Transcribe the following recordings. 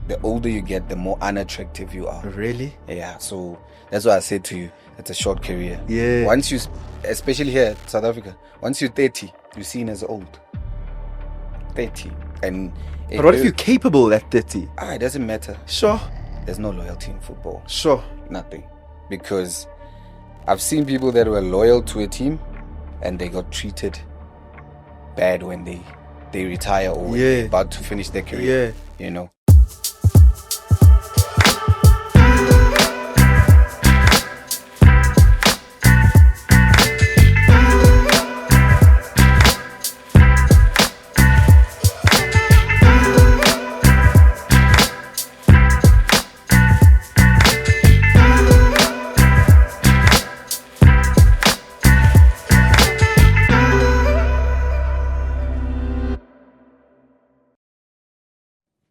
the older you get, the more unattractive you are. Really? Yeah, so that's why I said to you, it's a short career. Yeah. Once you, especially here in South Africa, once you're 30, you're seen as old. 30. And but what if you're capable at 30? It doesn't matter. Sure. There's no loyalty in football. Sure. Nothing. Because I've seen people that were loyal to a team and they got treated bad when they retire or when they're about to finish their career. You know.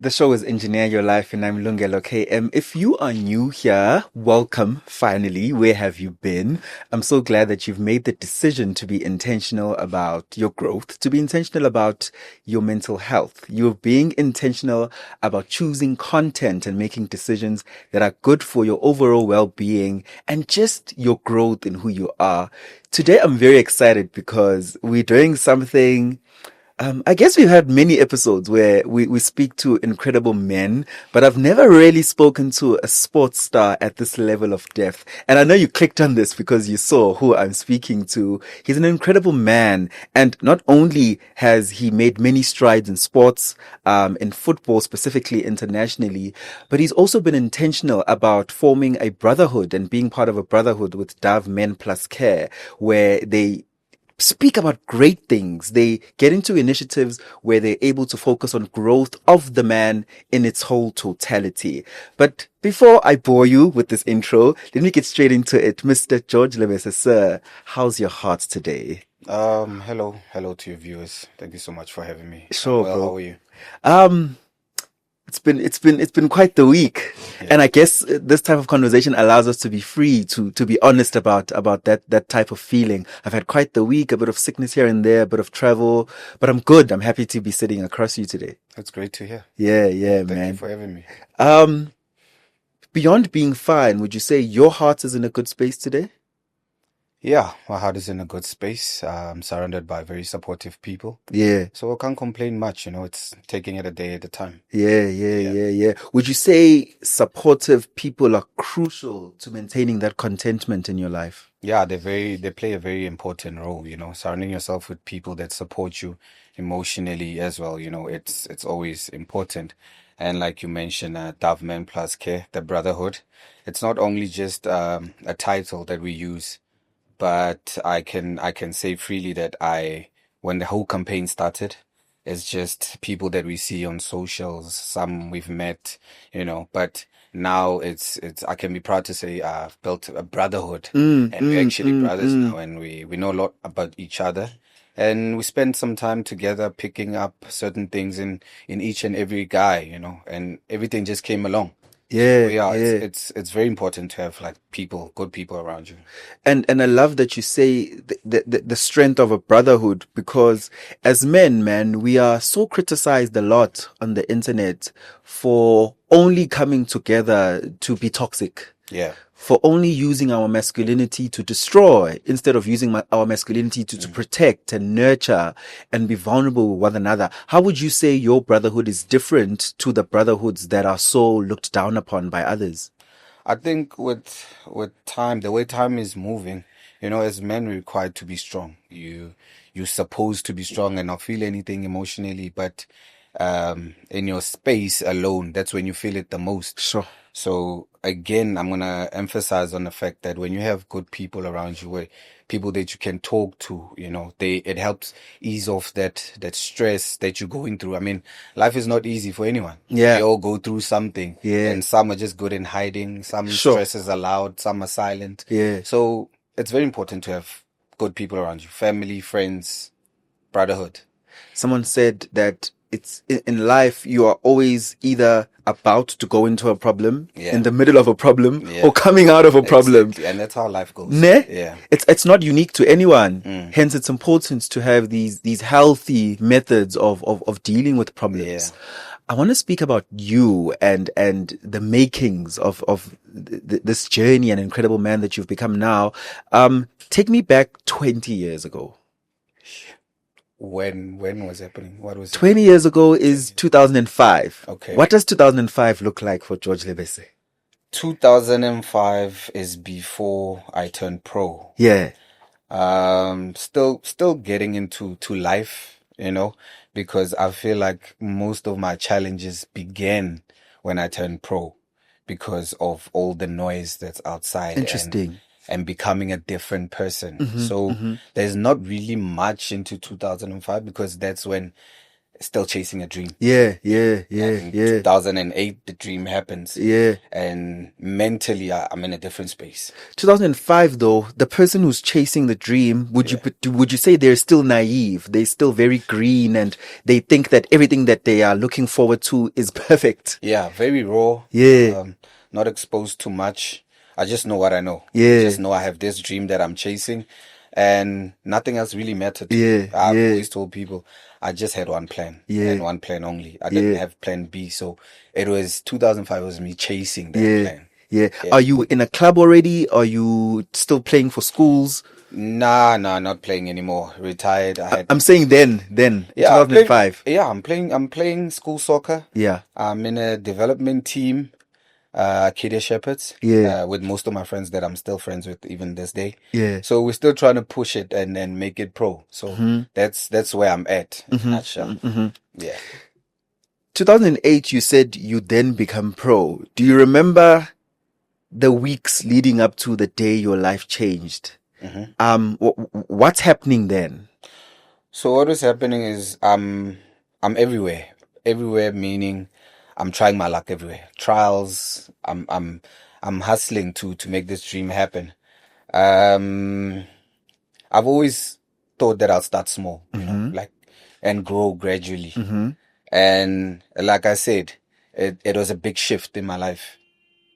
The show is Engineer Your Life, and I'm Lungelo. Okay, if you are new here, welcome. Finally, where have you been? I'm so glad that you've made the decision to be intentional about your growth, to be intentional about your mental health. You're being intentional about choosing content and making decisions that are good for your overall well-being and just your growth in who you are. Today, I'm very excited because we're doing something. I guess we've had many episodes where we speak to incredible men, but I've never really spoken to a sports star at this level of depth. And I know you clicked on this because you saw who I'm speaking to. He's an incredible man. And not only has he made many strides in sports, in football, specifically internationally, but he's also been intentional about forming a brotherhood and being part of a brotherhood with Dove Men Plus Care, where they speak about great things. They get into initiatives where they're able to focus on growth of the man in its whole totality. But before I bore you with this intro, let me get straight into it. Mr. George Lebese, sir, how's your heart today? Hello to your viewers. Thank you so much for having me. Sure, well, bro. How are you? It's been quite the week. Yeah. And I guess this type of conversation allows us to be free to be honest about that type of feeling. I've had quite the week, a bit of sickness here and there, a bit of travel, but I'm good. I'm happy to be sitting across you today. That's great to hear. Yeah, Thank man. you for having me. Beyond being fine, would you say your heart is in a good space today? Yeah, my heart is in a good space. I'm surrounded by very supportive people. Yeah. So I can't complain much, it's taking it a day at a time. Yeah. Would you say supportive people are crucial to maintaining that contentment in your life? Yeah, they play a very important role, surrounding yourself with people that support you emotionally as well, it's always important. And like you mentioned, Dove Men Plus Care, the brotherhood, it's not only just a title that we use, but I can say freely that when the whole campaign started, it's just people that we see on socials, some we've met, but now it's I can be proud to say I've built a brotherhood, and we're actually brothers now, and we know a lot about each other, and we spend some time together picking up certain things in each and every guy, and everything just came along. It's very important to have good people around you. And I love that you say the strength of a brotherhood, because as men, man, we are so criticized a lot on the internet for only coming together to be toxic. Yeah. For only using our masculinity to destroy instead of using our masculinity to protect and nurture and be vulnerable with one another. How would you say your brotherhood is different to the brotherhoods that are so looked down upon by others? I think with time, the way time is moving, as men, we're required to be strong. You're supposed to be strong and not feel anything emotionally, but in your space alone, that's when you feel it the most. Sure. So again, I'm going to emphasize on the fact that when you have good people around you, people that you can talk to, it helps ease off that stress that you're going through. I mean, life is not easy for anyone. Yeah. We all go through something. Yeah. And some are just good in hiding. Some stresses are loud. Some are silent. Yeah. So it's very important to have good people around you. Family, friends, brotherhood. Someone said that it's in life, you are always either about to go into a problem, in the middle of a problem, or coming out of a problem. Exactly. And that's how life goes. Yeah. It's not unique to anyone. Hence, it's important to have these healthy methods of dealing with problems. I want to speak about you and the makings of this journey and incredible man that you've become now. Take me back 20 years ago. When was happening? What was 20 years ago is 2005. Okay. What does 2005 look like for George Lebese? 2005 is before I turned pro. Yeah. Still getting into life, because I feel like most of my challenges began when I turned pro because of all the noise that's outside. Interesting. And becoming a different person. So there's not really much into 2005 because that's when still chasing a dream. Yeah. In 2008, the dream happens. Yeah. And mentally, I'm in a different space. 2005, though, the person who's chasing the dream, would you say they're still naive? They're still very green and they think that everything that they are looking forward to is perfect. Yeah, very raw. Yeah. Not exposed to much. I just know what I know. Yeah. I just know I have this dream that I'm chasing and nothing else really mattered to Yeah. me. I've always told people I just had one plan and one plan only. I didn't have plan B. So it was 2005 was me chasing that plan. Yeah. Are you in a club already? Are you still playing for schools? Nah, not playing anymore. Retired. I'm saying then, 2005. I'm playing school soccer. Yeah. I'm in a development team. Acadia Shepherds, with most of my friends that I'm still friends with even this day. Yeah. So we're still trying to push it and make it pro. So that's where I'm at in a nutshell. Yeah. 2008, you said you then become pro. Do you remember the weeks leading up to the day your life changed? What's happening then? So what was happening is I'm everywhere meaning I'm trying my luck everywhere. Trials. I'm hustling to make this dream happen. I've always thought that I'll start small, and grow gradually. And like I said, it was a big shift in my life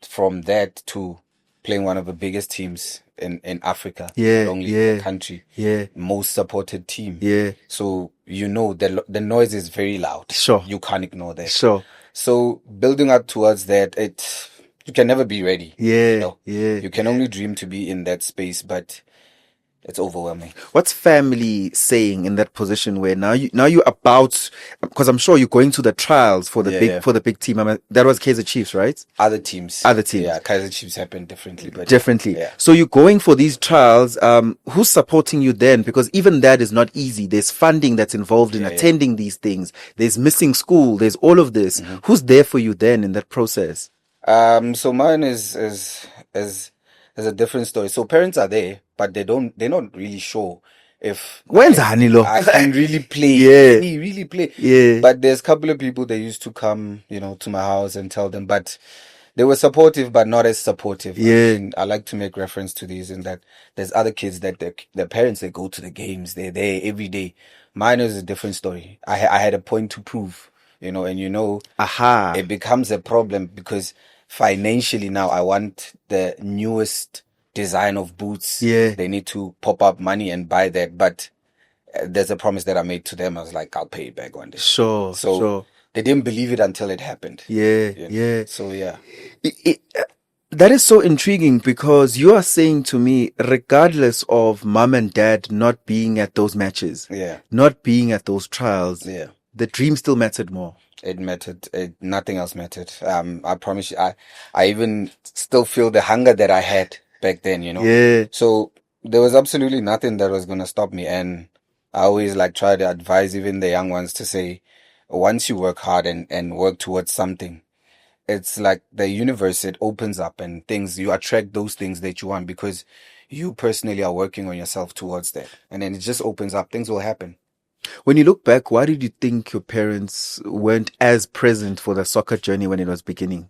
from that to playing one of the biggest teams in Africa, only the country, most supported team. Yeah. So the noise is very loud. Sure. You can't ignore that. Sure. So building up towards that, you can never be ready. Yeah. You can only dream to be in that space, but it's overwhelming. What's family saying in that position where now you're about, because I'm sure you're going to the trials for the big team. That was Kaizer Chiefs, right? Other teams. Yeah, Kaizer Chiefs happen differently. But yeah. So you're going for these trials. Who's supporting you then? Because even that is not easy. There's funding that's involved in attending these things. There's missing school. There's all of this. Who's there for you then in that process? So mine is a different story. So parents are there, but they're not really sure if I can really play. Can he really play? Yeah. But there's a couple of people that used to come, to my house and tell them, but they were supportive, but not as supportive. Yeah. I like to make reference to these in that there's other kids that their parents, they go to the games, they're there every day. Mine is a different story. I had a point to prove, it becomes a problem because financially now I want the newest design of boots. Yeah. They need to pop up money and buy that. But there's a promise that I made to them. I was like, I'll pay it back one day. Sure. They didn't believe it until it happened. Yeah. So yeah. That is so intriguing because you are saying to me, regardless of mom and dad not being at those matches, not being at those trials, the dream still mattered more. It mattered. Nothing else mattered. I promise you, I even still feel the hunger that I had back then, Yeah. So there was absolutely nothing that was going to stop me. And I always try to advise even the young ones to say, once you work hard and work towards something, it's like the universe, it opens up and you attract those things that you want because you personally are working on yourself towards that. And then it just opens up. Things will happen. When you look back, why did you think your parents weren't as present for the soccer journey when it was beginning?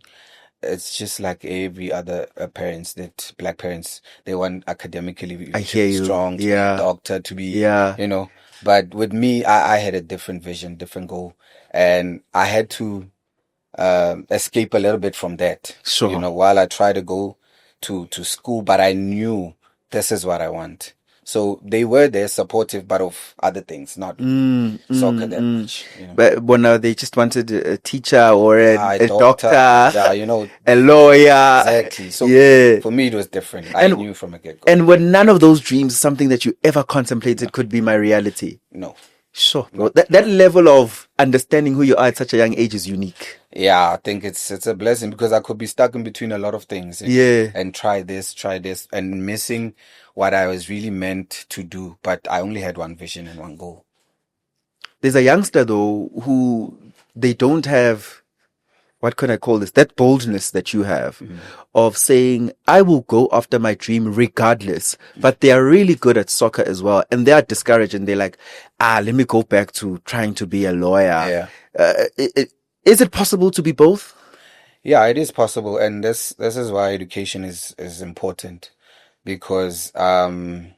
It's just like every other black parents, they want academically to be strong, to be a doctor, to be, But with me, I had a different vision, different goal. And I had to escape a little bit from that. Sure. While I tried to go to school, but I knew this is what I want. So they were there supportive, but of other things, not soccer that much. You know? But now they just wanted a teacher or a doctor, yeah, you know, a lawyer. exactly. So yeah, for me, it was different. I knew from a get-go. And were none of those dreams something that you ever contemplated could be my reality? No. Sure, bro. That level of understanding who you are at such a young age is unique. Yeah, I think it's a blessing because I could be stuck in between a lot of things. And try this, and missing what I was really meant to do. But I only had one vision and one goal. There's a youngster though who they don't have, what can I call this? That boldness that you have of saying, I will go after my dream regardless. But they are really good at soccer as well. And they are discouraged and they're like, let me go back to trying to be a lawyer. Yeah. Is it possible to be both? Yeah, it is possible. And this is why education is important, because there's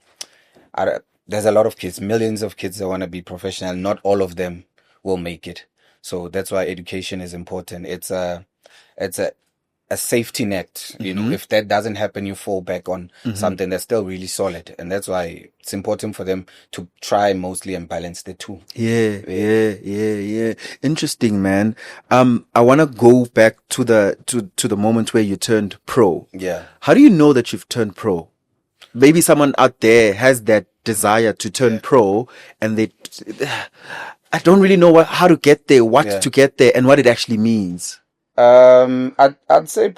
a lot of kids, millions of kids that want to be professional. Not all of them will make it. So that's why education is important. It's a safety net. You know, if that doesn't happen, you fall back on something that's still really solid. And that's why it's important for them to try mostly and balance the two. Yeah. Interesting, man. I want to go back to the moment where you turned pro. Yeah. How do you know that you've turned pro? Maybe someone out there has that desire to turn pro and I don't really know how to get there, to get there, and what it actually means. I'd say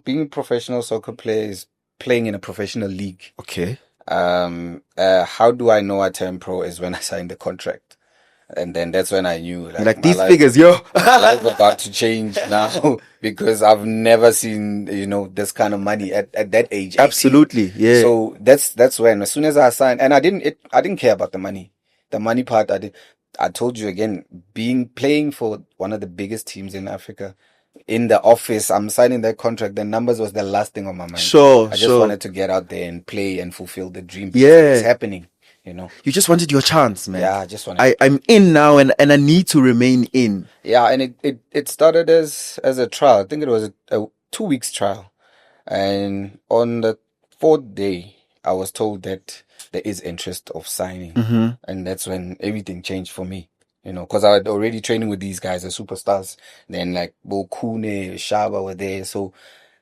being a professional soccer player is playing in a professional league. Okay. How do I know I turned pro is when I signed the contract. And then that's when I knew like these figures, yo. My life about to change now because I've never seen, this kind of money at that age. 18. Absolutely. Yeah. So that's when, as soon as I signed, and I didn't care about the money. The money part, I told you again, playing for one of the biggest teams in Africa, in the office, I'm signing that contract. The numbers was the last thing on my mind. Sure. I just wanted to get out there and play and fulfill the dream. Yeah. It's happening, You just wanted your chance, man. Yeah, I just wanted. I'm in now and I need to remain in. Yeah, and it started as a trial. I think it was a 2 weeks trial. And on the 4th day, I was told that there is interest of signing. And that's when everything changed for me, because I had already training with these guys, the superstars. Then like Bokune, Shaba were there. So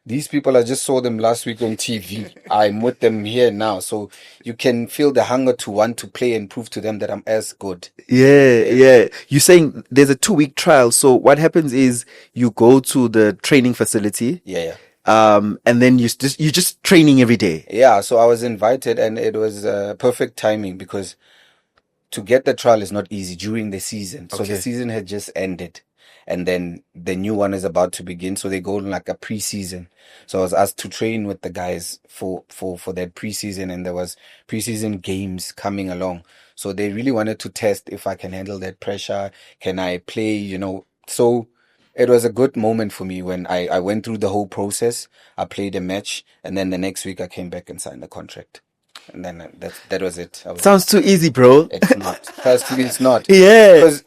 these people, I just saw them last week on TV. I'm with them here now. So you can feel the hunger to want to play and prove to them that I'm as good. Yeah. You're saying there's a 2-week trial. So what happens is you go to the training facility. Yeah. And then you're just training every day. Yeah. So I was invited and it was perfect timing because to get the trial is not easy during the season. So the season had just ended. And then the new one is about to begin. So they go on like a pre-season. So I was asked to train with the guys for that pre-season, and there was pre-season games coming along. So they really wanted to test if I can handle that pressure. Can I play, So it was a good moment for me when I went through the whole process. I played a match, and then the next week I came back and signed the contract. And then that was it. Sounds too easy, bro. It's not. Personally, it's not. Yeah. Because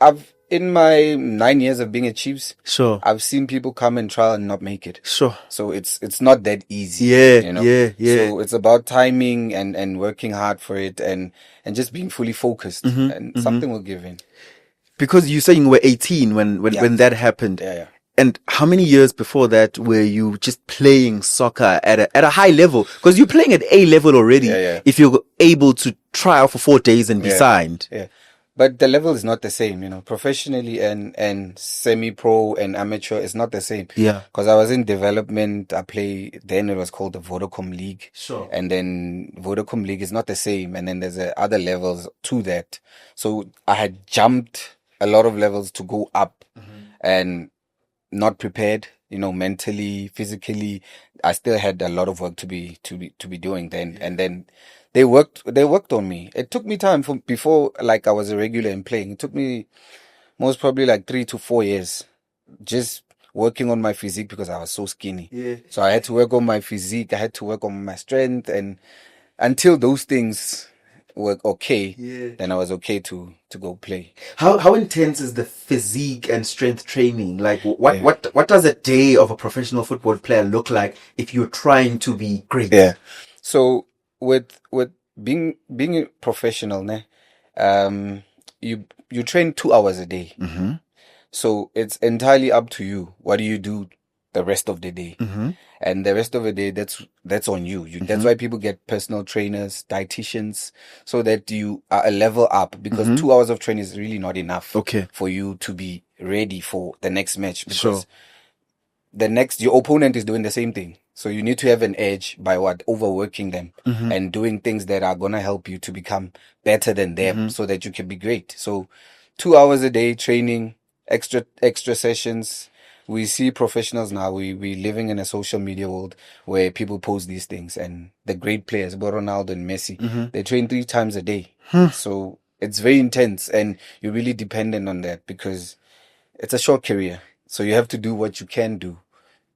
in my 9 years of being a Chiefs, sure, I've seen people come and trial and not make it. Sure. So it's not that easy. Yeah. So it's about timing and working hard for it and just being fully focused, and something will give in. Because you're saying you were 18 when that happened. Yeah. And how many years before that were you just playing soccer at a high level? Because you're playing at A level already. Yeah. If you're able to trial for 4 days and be signed. Yeah. But the level is not the same, professionally and semi-pro and amateur is not the same. Yeah. Because I was in development. Then it was called the Vodacom League. Sure. And then Vodacom League is not the same. And then there's other levels to that. So I had jumped a lot of levels to go up and not prepared, mentally, physically. I still had a lot of work to be doing then. And then they worked on me. It took me time before like I was a regular in playing. It took me most probably like 3 to 4 years just working on my physique because I was so skinny. Yeah. So I had to work on my physique. I had to work on my strength, and until those things were okay, then I was okay to go play. How intense is the physique and strength training? Like what does a day of a professional football player look like if you're trying to be great? Yeah. So with being a professional, ne, you train 2 hours a day. Mm-hmm. So it's entirely up to you. What do you do the rest of the day? Mm-hmm. And the rest of the day, that's on you. That's why people get personal trainers, dietitians, so that you are a level up, because 2 hours of training is really not enough for you to be ready for the next match, because your opponent is doing the same thing. So you need to have an edge by overworking them and doing things that are going to help you to become better than them, so that you can be great. So 2 hours a day training, extra sessions. We see professionals now. We living in a social media world where people post these things, and the great players, Ronaldo and Messi, they train 3 times a day. So it's very intense, and you're really dependent on that, because it's a short career. So you have to do what you can do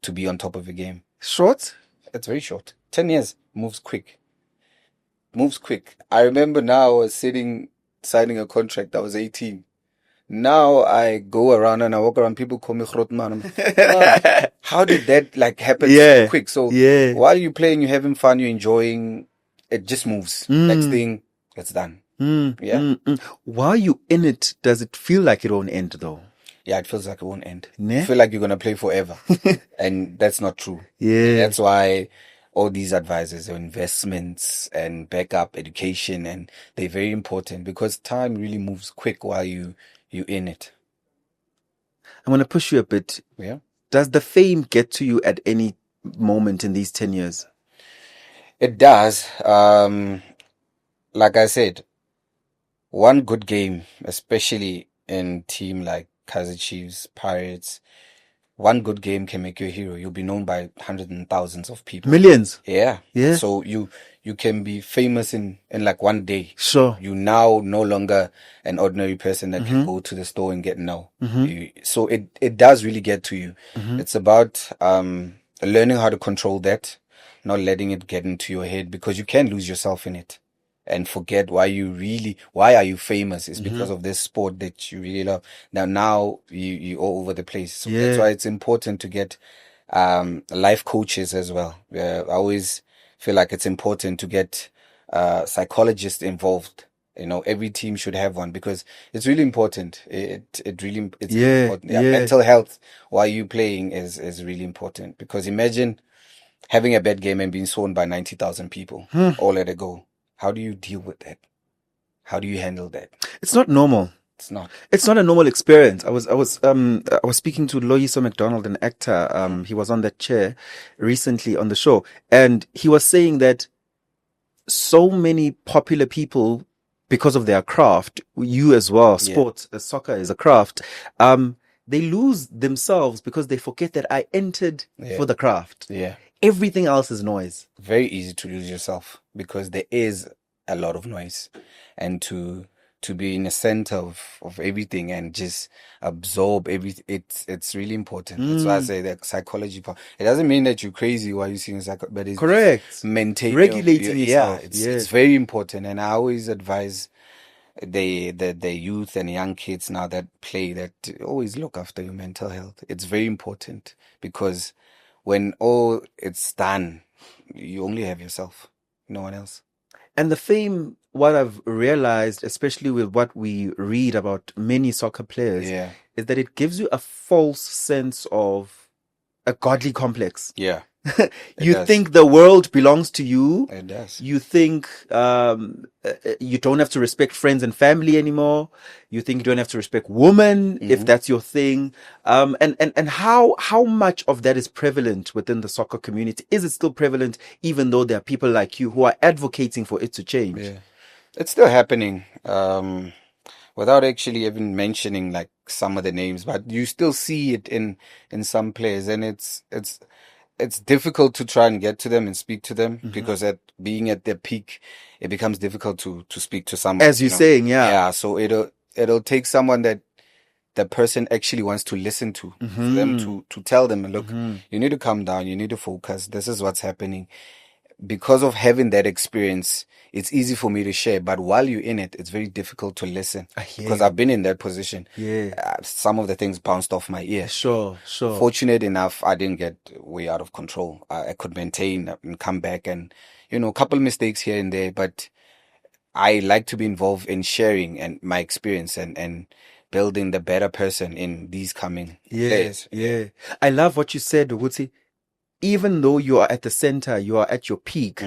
to be on top of the game. Short? It's very short. 10 years moves quick. I remember now I was signing a contract. I was 18. Now I go around and I walk around. People call me Grotman. How did that happen so quick? So while you're playing, you're having fun, you're enjoying. It just moves. Next thing, it's done. While you in it, does it feel like it won't end though? Yeah, it feels like it won't end. Ne? You feel like you're going to play forever. And that's not true. Yeah. That's why all these advisors are investments and backup education, and they're very important, because time really moves quick while you in it. I'm going to push you a bit. Yeah. Does the fame get to you at any moment in these 10 years? It does. Like I said, one good game, especially in team like Kaizer Chiefs, Pirates, one good game can make you a hero. You'll be known by hundreds and thousands of people. Millions. Yeah. Yeah. So you can be famous in like one day. Sure. You now no longer an ordinary person that can go to the store and get so it does really get to you. It's about learning how to control that, not letting it get into your head, because you can lose yourself in it and forget why are you famous. It's because of this sport that you really love. Now you all over the place. So that's why it's important to get life coaches as well. I always feel like it's important to get psychologists involved. Every team should have one, because it's really important. It's really important. Mental health while you playing is really important, because imagine having a bad game and being sworn by 90,000 people all at a go. How do you deal with that? How do you handle that? It's not normal. It's not. It's not a normal experience. I was speaking to Loyiso McDonald, an actor. He was on that chair recently on the show, and he was saying that so many popular people, because of their craft, you as well, sports, soccer is a craft. They lose themselves because they forget that I entered for the craft. Yeah. Everything else is noise. Very easy to lose yourself, because there is a lot of noise, and to be in the center of everything and just absorb everything, it's really important. That's why I say that psychology part. It doesn't mean that you're crazy while you're seeing but it's correct. Regulating yourself. It's very important, and I always advise the youth and young kids now that play, that always look after your mental health. It's very important, because when all it's done, you only have yourself, no one else. And the fame, what I've realized, especially with what we read about many soccer players, is that it gives you a false sense of a godly complex. Yeah. You think the world belongs to you. It does. You think you don't have to respect friends and family anymore. You think you don't have to respect women if that's your thing. And how much of that is prevalent within the soccer community? Is it still prevalent, even though there are people like you who are advocating for it to change? Yeah, it's still happening. Without actually even mentioning like some of the names, but you still see it in some players, and it's difficult to try and get to them and speak to them, because being at their peak, it becomes difficult to speak to someone. As you're saying, yeah. So it'll take someone that the person actually wants to listen to, for them to tell them, look, you need to calm down, you need to focus. This is what's happening. Because of having that experience, it's easy for me to share. But while you're in it, it's very difficult to listen, because I've been in that position. Yeah. Some of the things bounced off my ear. Sure. Fortunate enough, I didn't get way out of control. I could maintain and come back, and a couple mistakes here and there. But I like to be involved in sharing and my experience and building the better person in these coming players. Yeah. I love what you said, Uguti. Even though you are at the center, you are at your peak,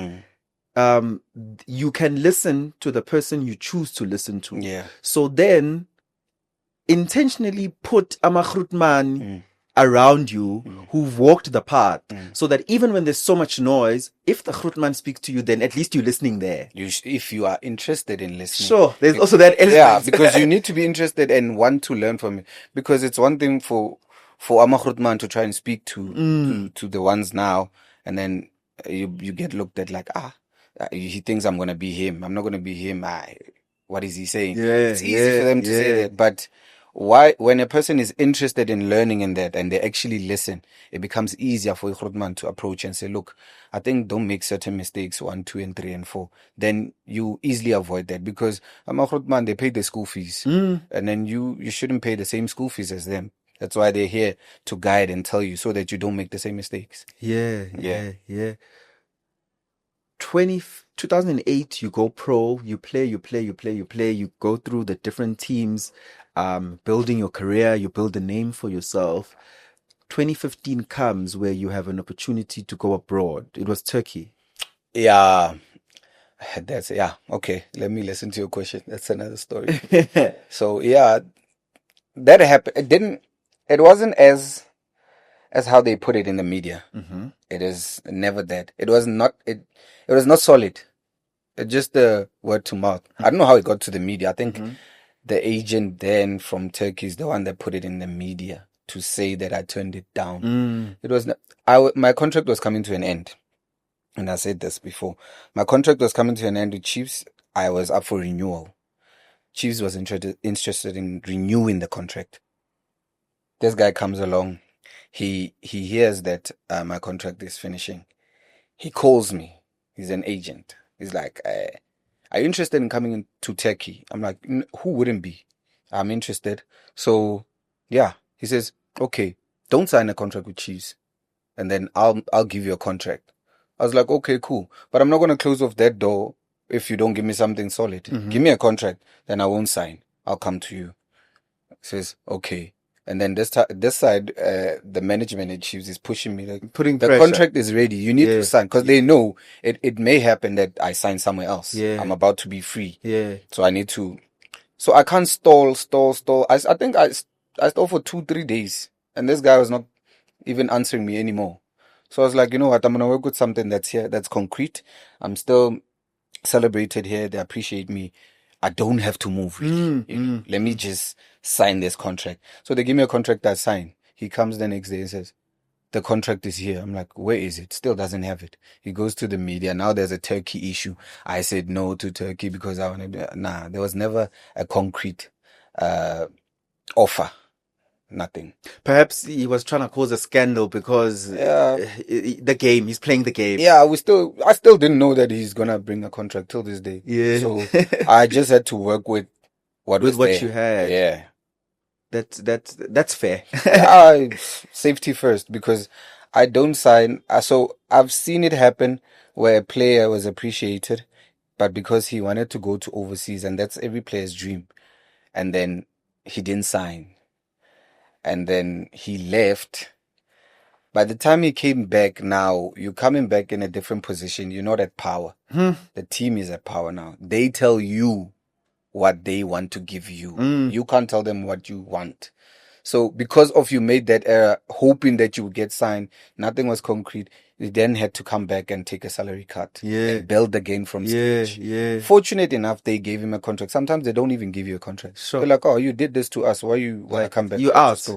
you can listen to the person you choose to listen to. Yeah. So then intentionally put a Mahrutman around you who've walked the path, so that even when there's so much noise, if the Khrutman speaks to you, then at least you're listening there. If you are interested in listening. Sure, there's also that element. Yeah, because you need to be interested and want to learn from it. Because it's one thing for Amakrutman to try and speak to the ones now, and then you get looked at like, he thinks I'm gonna be him. I'm not gonna be him. What is he saying? It's easy for them to say that, but when a person is interested in learning in that and they actually listen, it becomes easier for Khrutman to approach and say, look, I think don't make certain mistakes 1, 2, and 3, and 4. Then you easily avoid that, because Khrutman, they pay the school fees, and then you shouldn't pay the same school fees as them. That's why they're here to guide and tell you so that you don't make the same mistakes. Yeah. 2008, you go pro, you play, you go through the different teams, building your career, you build a name for yourself. 2015 comes where you have an opportunity to go abroad. It was Turkey. Yeah. Okay. Let me listen to your question. That's another story. So yeah, that happened. It wasn't as how they put it in the media. It is never that. It was not solid. It's just the word to mouth. I don't know how it got to the media. I think the agent then from Turkey is the one that put it in the media to say that I turned it down. It was my contract was coming to an end. And I said this before. My contract was coming to an end with Chiefs. I was up for renewal. Chiefs was interested in renewing the contract. This guy comes along. He hears that my contract is finishing. He calls me. He's an agent. He's like, are you interested in coming into Turkey? I'm like, who wouldn't be? I'm interested. So, yeah. He says, okay, don't sign a contract with Chiefs, and then I'll give you a contract. I was like, okay, cool. But I'm not going to close off that door if you don't give me something solid. Give me a contract, then I won't sign. I'll come to you. He says, okay. And then this side, the management at Chiefs is pushing me, like, putting the pressure. Contract is ready. You need to sign, because they know it may happen that I sign somewhere else. I'm about to be free. So I need to. So I can't stall. I think I stalled for 2-3 days, and this guy was not even answering me anymore. So I was like, you know what? I'm gonna work with something that's here, that's concrete. I'm still celebrated here. They appreciate me. I don't have to move, really. Let me just sign this contract. So they give me a contract, I sign. He comes the next day and says, the contract is here. I'm like, where is it? Still doesn't have it. He goes to the media. Now there's a Turkey issue. I said no to Turkey because I wanted, there was never a concrete offer. Nothing. Perhaps he was trying to cause a scandal because the game, he's playing the game. Yeah, I still didn't know that he's gonna bring a contract till this day. Yeah. So I just had to work with what you had. Yeah. That's fair. Safety first, because I don't sign. So I've seen it happen where a player was appreciated, but because he wanted to go to overseas, and that's every player's dream, and then he didn't sign. And then he left. By the time he came back, now you're coming back in a different position. You're not at power. The team is at power now. They tell you what they want to give you. You can't tell them what you want. So because of you made that error, hoping that you would get signed, nothing was concrete. You then had to come back and take a salary cut. And build again from scratch. Fortunate enough, they gave him a contract. Sometimes they don't even give you a contract. Sure. They're like, oh, you did this to us. Why you want to come back? You asked.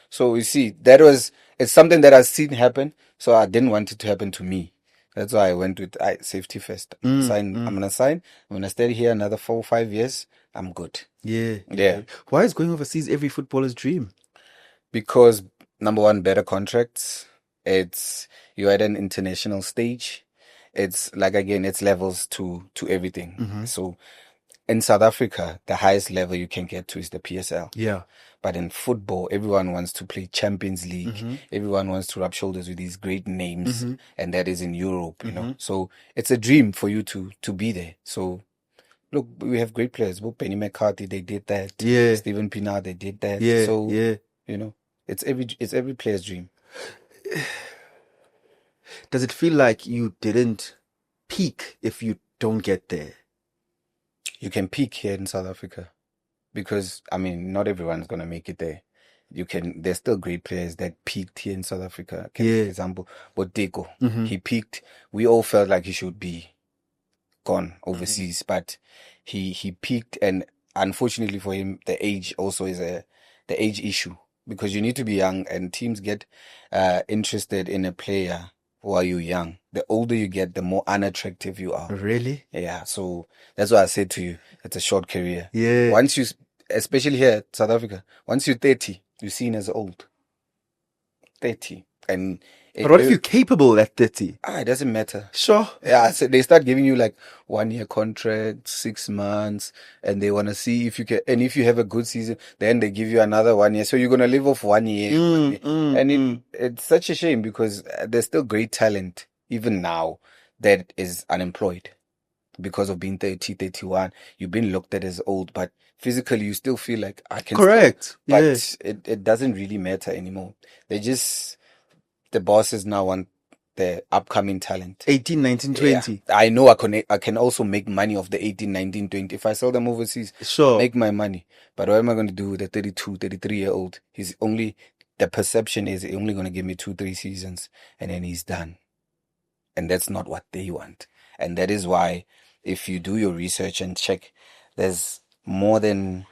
So you see, it's something that I've seen happen. So I didn't want it to happen to me. That's why I went with safety first. I'm going to sign. I'm going to stay here another 4 or 5 years. I'm good. Yeah. Why is going overseas every footballer's dream? Because, number one, better contracts. You're at an international stage. It's like, again, it's levels to everything. So in South Africa, the highest level you can get to is the PSL. Yeah. But in football, everyone wants to play Champions League. Everyone wants to rub shoulders with these great names. And that is in Europe, you know. So it's a dream for you to be there. So Look, we have great players. Benny McCarthy, they did that. Yeah. Stephen Pienaar, they did that. Yeah. So, Yeah. it's every player's dream. Does it feel like you didn't peak if you don't get there? You can peak here in South Africa because, I mean, not everyone's going to make it there. There's still great players that peaked here in South Africa. I can Yeah. for example, but Deco, Mm-hmm. he peaked. We all felt like he should be gone overseas, but he peaked, and unfortunately for him, the age also is the age issue, because you need to be young, and teams get interested in a player while you're young. The older you get, the more unattractive you are. Really? Yeah, so that's why I said to you, it's a short career. Yeah. Once you, especially here at South Africa, once you're 30, you're seen as old. 30. And But what if you're capable at 30? it doesn't matter. Sure. Yeah, so they start giving you like 1 year contract, 6 months, and they want to see if you can, and if you have a good season, then they give you another 1 year. So you're going to live off 1 year. It's such a shame, because there's still great talent, even now, that is unemployed because of being 30, 31. You've been looked at as old, but physically you still feel like I can. Correct. But Yeah. it doesn't really matter anymore. The bosses now want the upcoming talent. 18, 19, 20. Yeah. I know I can also make money off the 18, 19, 20. If I sell them overseas, Sure. make my money. But what am I going to do with a 32, 33-year-old? The perception is he's only going to give me 2-3 seasons and then he's done. And that's not what they want. And that is why, if you do your research and check, there's more than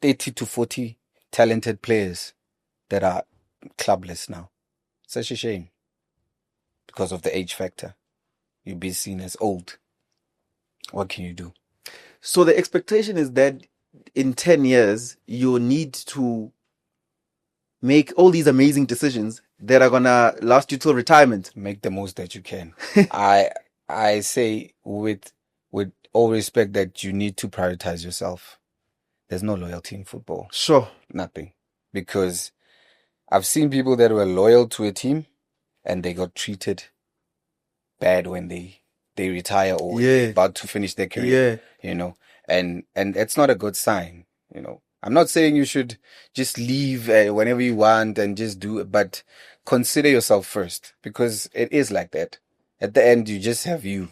30 to 40 talented players that are clubless now. Such a shame. Because of the age factor. You'll be seen as old. What can you do? So the expectation is that in 10 years, you need to make all these amazing decisions that are going to last you till retirement. Make the most that you can. I say with all respect that you need to prioritize yourself. There's no loyalty in football. Sure. Nothing. Because I've seen people that were loyal to a team and they got treated bad when they retire or about to finish their career. Yeah. And that's not a good sign. I'm not saying you should just leave whenever you want and just do it, but consider yourself first, because it is like that. At the end, you just have you.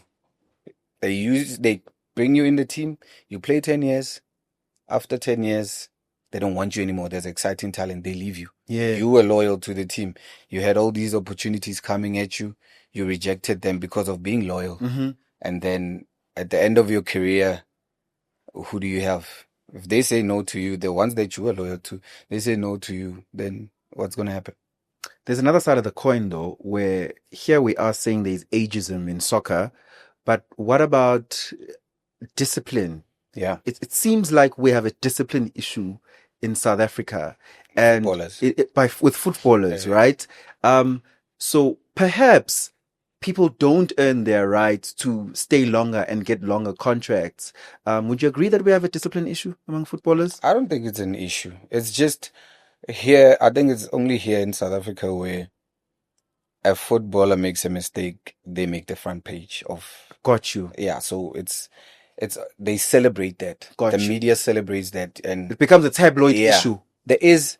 They bring you in the team, you play 10 years. After 10 years, they don't want you anymore. There's exciting talent. They leave you. Yeah. You were loyal to the team. You had all these opportunities coming at you. You rejected them because of being loyal. Mm-hmm. And then at the end of your career, who do you have? If they say no to you, the ones that you were loyal to, they say no to you, then what's going to happen? There's another side of the coin, though, where here we are saying there's ageism in soccer, but what about discipline? Yeah. It seems like we have a discipline issue in South Africa, and with footballers, right? So perhaps people don't earn their right to stay longer and get longer contracts. Would you agree that we have a discipline issue among footballers? I don't think it's an issue. It's just here, I think it's only here in South Africa where a footballer makes a mistake, they make the front page of. Got you. Yeah, so they celebrate that. The media celebrates that, and it becomes a tabloid issue. There is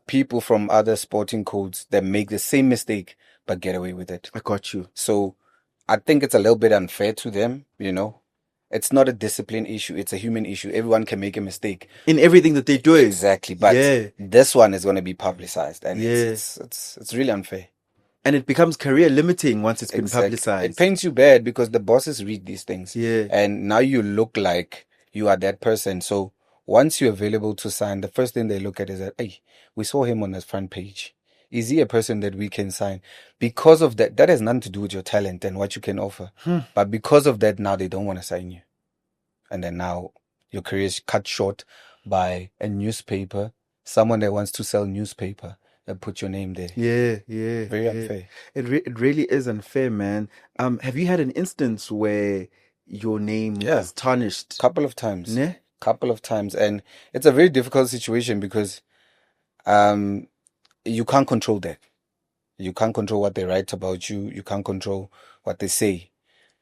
people from other sporting codes that make the same mistake but get away with it. I got you. So I think it's a little bit unfair to them, It's not a discipline issue, it's a human issue. Everyone can make a mistake in everything that they do. Exactly. But this one is going to be publicized, and it's really unfair. And it becomes career limiting once it's been publicized. It paints you bad because the bosses read these things. Yeah. And now you look like you are that person. So once you're available to sign, the first thing they look at is that, hey, we saw him on the front page. Is he a person that we can sign? Because of that has nothing to do with your talent and what you can offer. But because of that, now they don't want to sign you. And then now your career is cut short by a newspaper, someone that wants to sell newspaper. Put your name there. Yeah. Very unfair. It really is unfair, man. Have you had an instance where your name was tarnished? Couple of times. Couple of times. And it's a very difficult situation because you can't control that. You can't control what they write about you. You can't control what they say.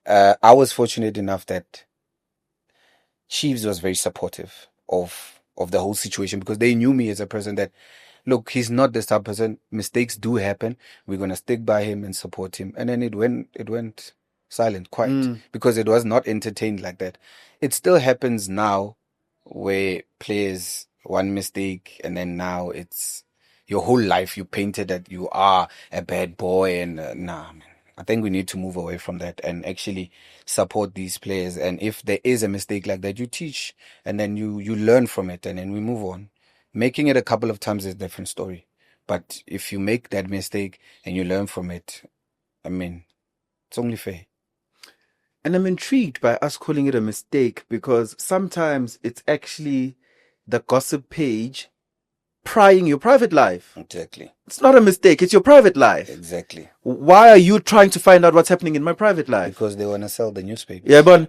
I was fortunate enough that Chiefs was very supportive of the whole situation, because they knew me as a person that, look, he's not the type of person. Mistakes do happen. We're gonna stick by him and support him. And then it went silent, quiet, because it was not entertained like that. It still happens now, where players one mistake and then now it's your whole life you painted that you are a bad boy, and nah, man. I think we need to move away from that and actually support these players. And if there is a mistake like that, you teach, and then you learn from it, and then we move on. Making it a couple of times is a different story. But if you make that mistake and you learn from it, I mean, it's only fair. And I'm intrigued by us calling it a mistake, because sometimes it's actually the gossip page prying your private life. Exactly. It's not a mistake. It's your private life. Exactly. Why are you trying to find out what's happening in my private life? Because they want to sell the newspaper. Yeah, but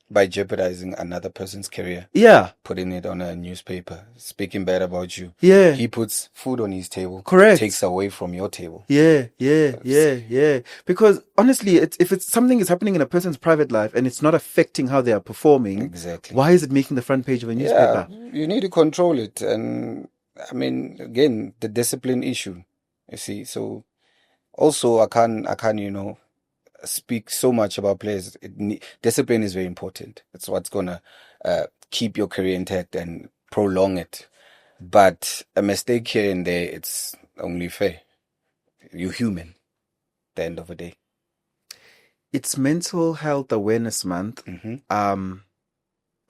by jeopardizing another person's career. Yeah. Putting it on a newspaper, speaking bad about you. Yeah. He puts food on his table. Correct. Takes away from your table. Yeah. Because honestly, if it's something is happening in a person's private life and it's not affecting how they are performing, exactly, why is it making the front page of a newspaper? Yeah, you need to control it. And I mean, again, the discipline issue, you see. So also I can't, speak so much about players. Discipline is very important. It's what's gonna keep your career intact and prolong it. But a mistake here and there, it's only fair. You're human at the end of the day. It's Mental Health Awareness Month.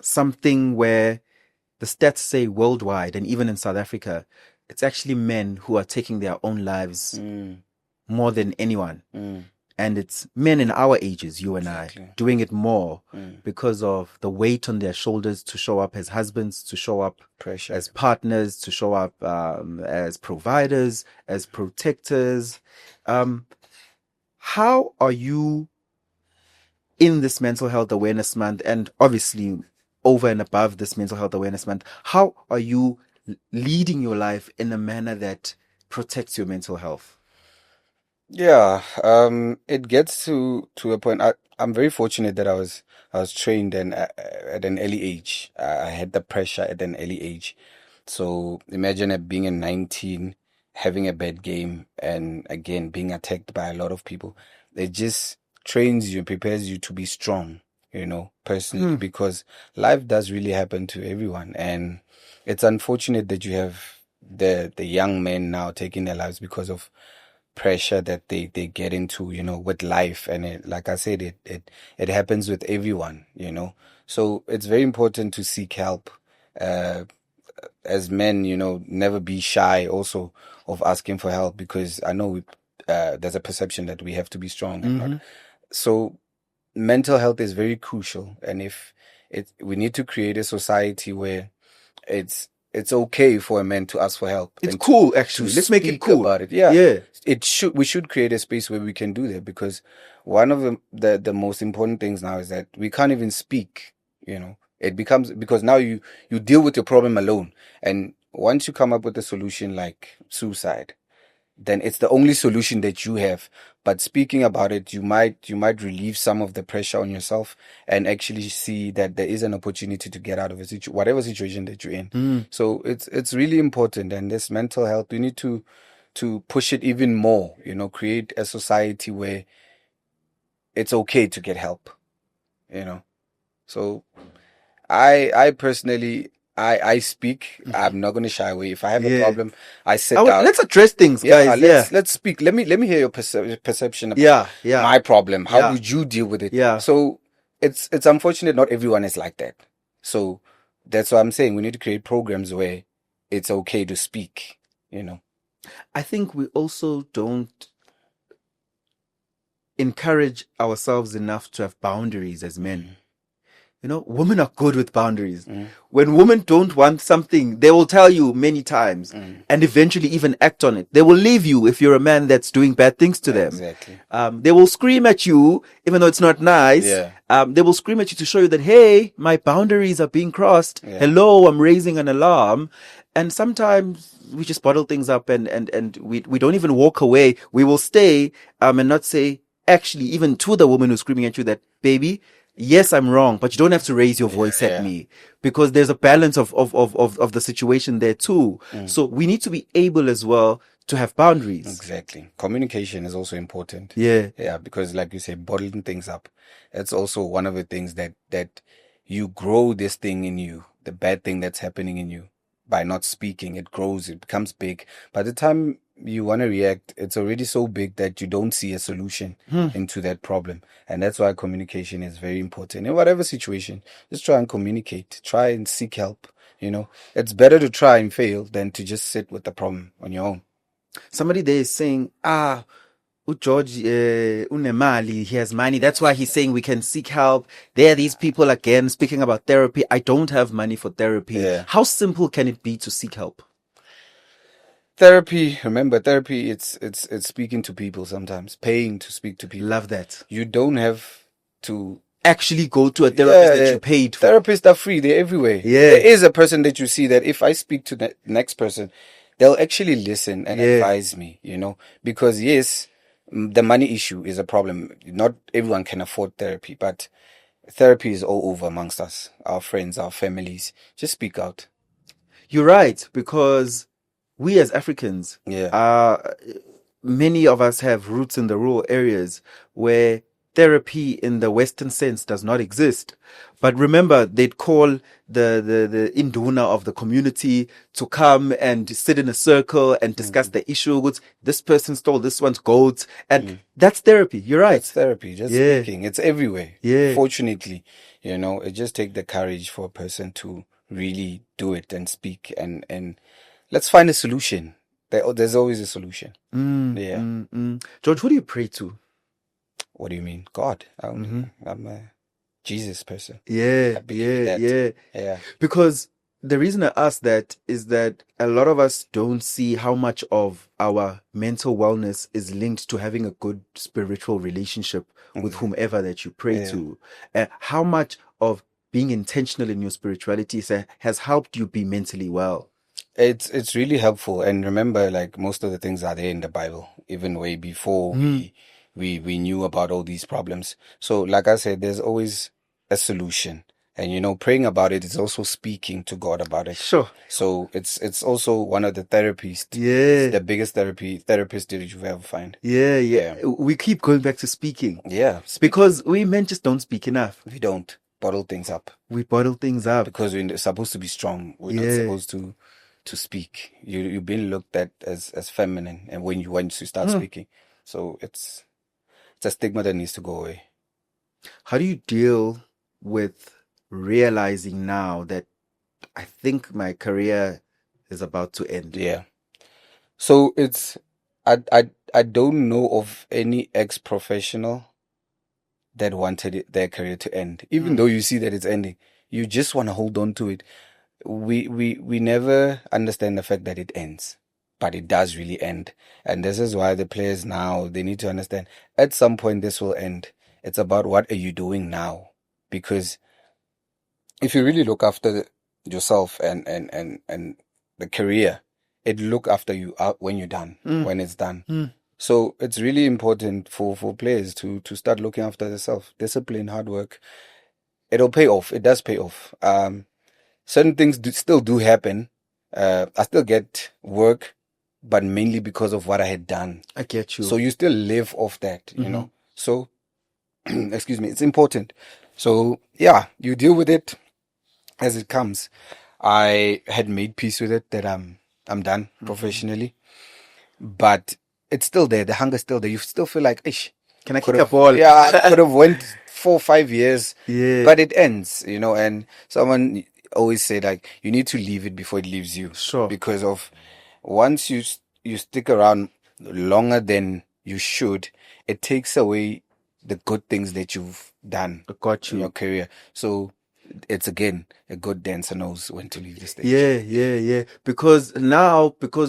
Something where the stats say worldwide and even in South Africa, it's actually men who are taking their own lives more than anyone. And it's men in our ages, you and I, doing it more because of the weight on their shoulders to show up as husbands, to show up pressure as partners, to show up as providers, as protectors. How are you in this Mental Health Awareness Month, and obviously over and above this Mental Health Awareness Month, how are you leading your life in a manner that protects your mental health? Yeah, it gets to a point. I'm very fortunate that I was trained and at an early age. I had the pressure at an early age. So imagine being in 19, having a bad game, and again being attacked by a lot of people. It just trains you, prepares you to be strong, personally, because life does really happen to everyone, and it's unfortunate that you have the young men now taking their lives because of pressure that they get into, with life. And like I said, it happens with everyone, so it's very important to seek help. As men, never be shy also of asking for help, because I know there's a perception that we have to be strong and not. So mental health is very crucial, and we need to create a society where it's okay for a man to ask for help. It's cool, actually. Let's make it cool about it. Yeah. We should create a space where we can do that, because one of the most important things now is that we can't even speak. It becomes, because now you deal with your problem alone, and once you come up with a solution like suicide, then it's the only solution that you have. But speaking about it, you might relieve some of the pressure on yourself and actually see that there is an opportunity to get out of whatever situation that you're in. So it's really important. And this mental health, we need to push it even more, create a society where it's okay to get help, So I personally, I speak. I'm not going to shy away. If I have a problem, I sit down. Let's address things, guys. Let's speak. Let me hear your perception about my problem. How would you deal with it? Yeah. So it's unfortunate not everyone is like that. So that's what I'm saying. We need to create programs where it's okay to speak, I think we also don't encourage ourselves enough to have boundaries as men. Women are good with boundaries. When women don't want something, they will tell you many times and eventually even act on it. They will leave you if you're a man that's doing bad things to them. Exactly. They will scream at you, even though it's not nice. Yeah. They will scream at you to show you that, hey, my boundaries are being crossed. Yeah. Hello, I'm raising an alarm. And sometimes we just bottle things up and we don't even walk away. We will stay and not say, actually, even to the woman who's screaming at you that, baby, yes, I'm wrong, but you don't have to raise your voice at me, because there's a balance of the situation there too. So we need to be able as well to have boundaries. Exactly. Communication is also important. Yeah. Yeah, because like you say, bottling things up. It's also one of the things that you grow this thing in you, the bad thing that's happening in you. By not speaking, it grows, it becomes big. By the time you want to react, it's already so big that you don't see a solution into that problem. And that's why communication is very important. In whatever situation, just try and communicate, try and seek help. It's better to try and fail than to just sit with the problem on your own. Somebody there is saying, George unemali, he has money. That's why he's saying we can seek help. There are these people again speaking about therapy. I don't have money for therapy. Yeah. How simple can it be to seek help? Therapy, remember, therapy, it's speaking to people sometimes, paying to speak to people. Love that. You don't have to actually go to a therapist that you paid for. Therapists are free. They're everywhere. Yeah. There is a person that you see that if I speak to the next person, they'll actually listen and advise me, because yes, the money issue is a problem. Not everyone can afford therapy, but therapy is all over amongst us, our friends, our families. Just speak out. You're right, because we as Africans, many of us have roots in the rural areas where therapy in the Western sense does not exist. But remember, they'd call the induna of the community to come and sit in a circle and discuss the issue. This person stole this one's goats. And that's therapy. You're right. It's therapy. Just speaking. It's everywhere. Yeah. Fortunately, it just takes the courage for a person to really do it and speak and let's find a solution. There's always a solution. George, who do you pray to? What do you mean? God. I'm a Jesus person. Yeah. Because the reason I ask that is that a lot of us don't see how much of our mental wellness is linked to having a good spiritual relationship with whomever that you pray to. How much of being intentional in your spirituality has helped you be mentally well? It's really helpful. And remember, like, most of the things are there in the Bible, even way before we knew about all these problems. So like I said, there's always a solution. And praying about it is also speaking to God about it. Sure. So it's also one of the therapies. Yeah. It's the biggest therapist that you've ever find. Yeah. We keep going back to speaking. Yeah. Because we men just don't speak enough. We don't bottle things up. We bottle things up. Because we're supposed to be strong. We're not supposed to speak. You've been looked at as feminine, and when you start speaking. So it's a stigma that needs to go away. How do you deal with realizing now that I think my career is about to end? Yeah. So I don't know of any ex-professional that wanted their career to end. Even though you see that it's ending, you just want to hold on to it. We never understand the fact that it ends, but it does really end. And this is why the players now, they need to understand at some point this will end. It's about what are you doing now? Because if you really look after yourself and the career, it look after you out when you're done, when it's done. So it's really important for players to start looking after themselves. Discipline, hard work. It'll pay off. It does pay off. Certain things still do happen. I still get work, but mainly because of what I had done. I get you. So you still live off that, you know. So, excuse me, it's important. So, yeah, you deal with it as it comes. I had made peace with it that I'm done professionally, but it's still there. The hunger's still there. You still feel like, ish, can I kick a ball? Yeah, I could have went 4 or 5 years, but it ends, and someone always say like, you need to leave it before it leaves you. Sure. Because of once you stick around longer than you should, it takes away the good things that you've done in your career. So it's again, a good dancer knows when to leave the stage. Yeah. Because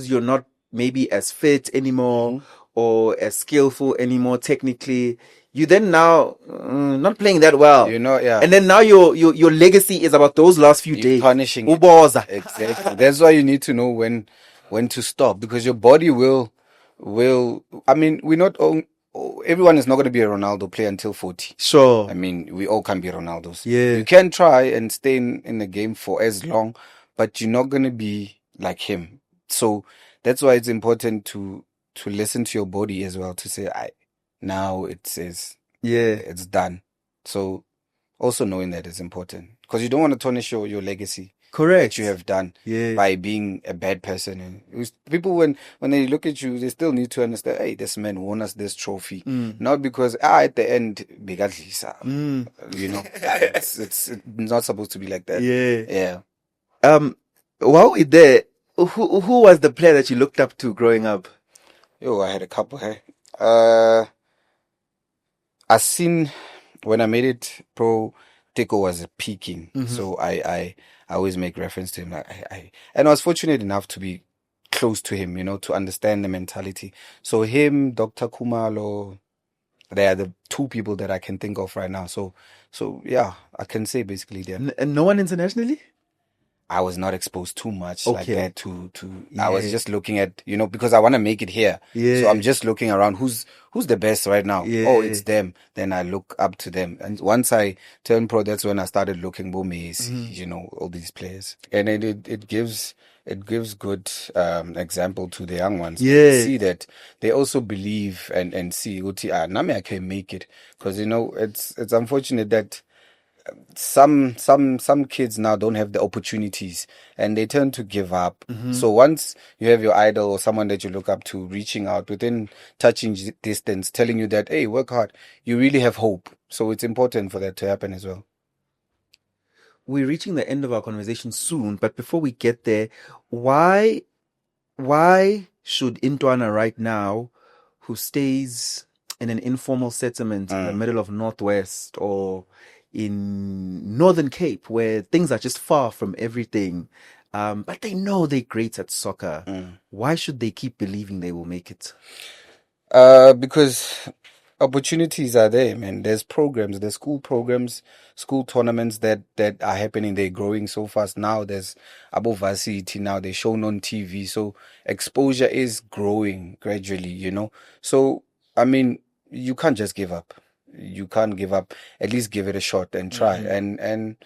you're not maybe as fit anymore or as skillful anymore technically, you then now not playing that well. And then now your legacy is about those last few days. Punishing it. Exactly. That's why you need to know when to stop, because your body will I mean, we're not everyone is not going to be a Ronaldo player until 40. Sure. I mean, we all can be Ronaldos. Yeah. You can try and stay in the game for as long, but you're not going to be like him. So that's why it's important to listen to your body as well, to say, now it says it's done. So also knowing that is important, because you don't want to tarnish your legacy. Correct. That you have done by being a bad person. And people, when they look at you, they still need to understand, hey, this man won us this trophy. Not because, at the end, you know, it's not supposed to be like that. Yeah. While we're there, who was the player that you looked up to growing up? I had a couple. Hey, I seen when I made it pro, Tiko was peaking, so I always make reference to him. And I was fortunate enough to be close to him, you know, to understand the mentality. So him, Dr. Kumalo, they are the two people that I can think of right now. So yeah, I can say basically them. And no one internationally? I was not exposed too much like that to I was just looking at, you know, because I want to make it here. So I'm just looking around who's the best right now. Oh, it's them. Then I look up to them. And once I turned pro, that's when I started looking Bomes, you know, all these players. And it gives good example to the young ones. See that they also believe and see Nami I can make it. Because, you know, it's unfortunate that some kids now don't have the opportunities and they tend to give up. So once you have your idol or someone that you look up to reaching out within touching distance, telling you that, hey, work hard, you really have hope. So it's important for that to happen as well. We're reaching the end of our conversation soon, but before we get there, why should Intwana right now, who stays in an informal settlement in the middle of Northwest or in Northern Cape, where things are just far from everything, but they know they're great at soccer, why should they keep believing they will make it? Because opportunities are there, man. There's programs, there's school programs, school tournaments that are happening. They're growing so fast now. There's Abo Varsity now. They're shown on TV. So exposure is growing gradually, you know. So, I mean, you can't just give up. You can't give up. At least give it a shot and try. And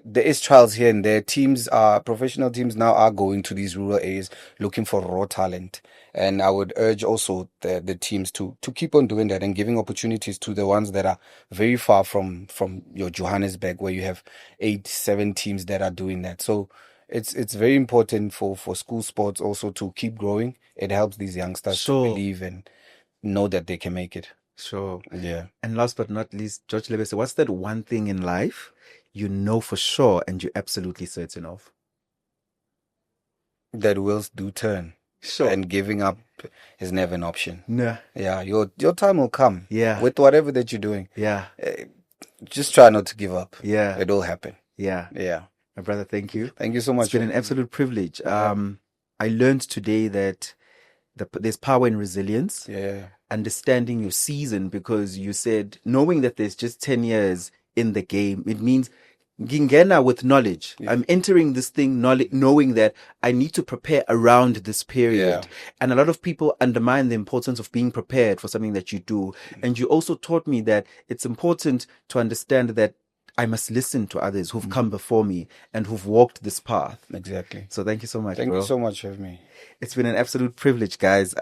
there is trials here and there. Professional teams now are going to these rural areas looking for raw talent. And I would urge also the teams to keep on doing that and giving opportunities to the ones that are very far from your Johannesburg, where you have 8-7 teams that are doing that. So it's very important for school sports also to keep growing. It helps these youngsters to believe and know that they can make it. Sure. Yeah. And last but not least, George Lebese, what's that one thing in life you know for sure and you're absolutely certain of? That wheels do turn. Sure. And giving up is never an option. No. Yeah, your time will come. Yeah. With whatever that you're doing. Yeah. Just try not to give up. Yeah. It will happen. Yeah. Yeah. My brother, thank you. Thank you so much. It's been an absolute privilege. I learned today that there's power in resilience. Yeah. Understanding your season, because you said knowing that there's just 10 years in the game, it means Gingena with knowledge. Yeah. I'm entering this thing knowing that I need to prepare around this period. Yeah. And a lot of people undermine the importance of being prepared for something that you do. And you also taught me that it's important to understand that I must listen to others who've come before me and who've walked this path. Exactly. So thank you so much. Thank you so much for having me. It's been an absolute privilege, guys.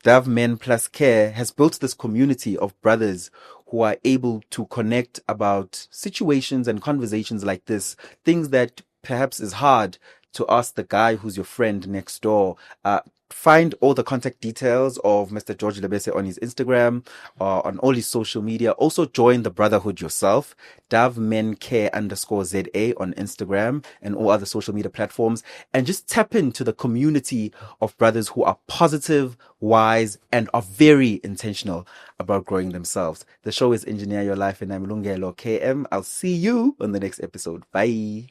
Dove Men Plus Care has built this community of brothers who are able to connect about situations and conversations like this, things that perhaps is hard to ask the guy who's your friend next door. Find all the contact details of Mr. George Lebese on his Instagram or on all his social media. Also join the brotherhood yourself. DoveMenCare _ZA on Instagram and all other social media platforms. And just tap into the community of brothers who are positive, wise, and are very intentional about growing themselves. The show is Engineer Your Life and I'm Lungelo KM. I'll see you on the next episode. Bye.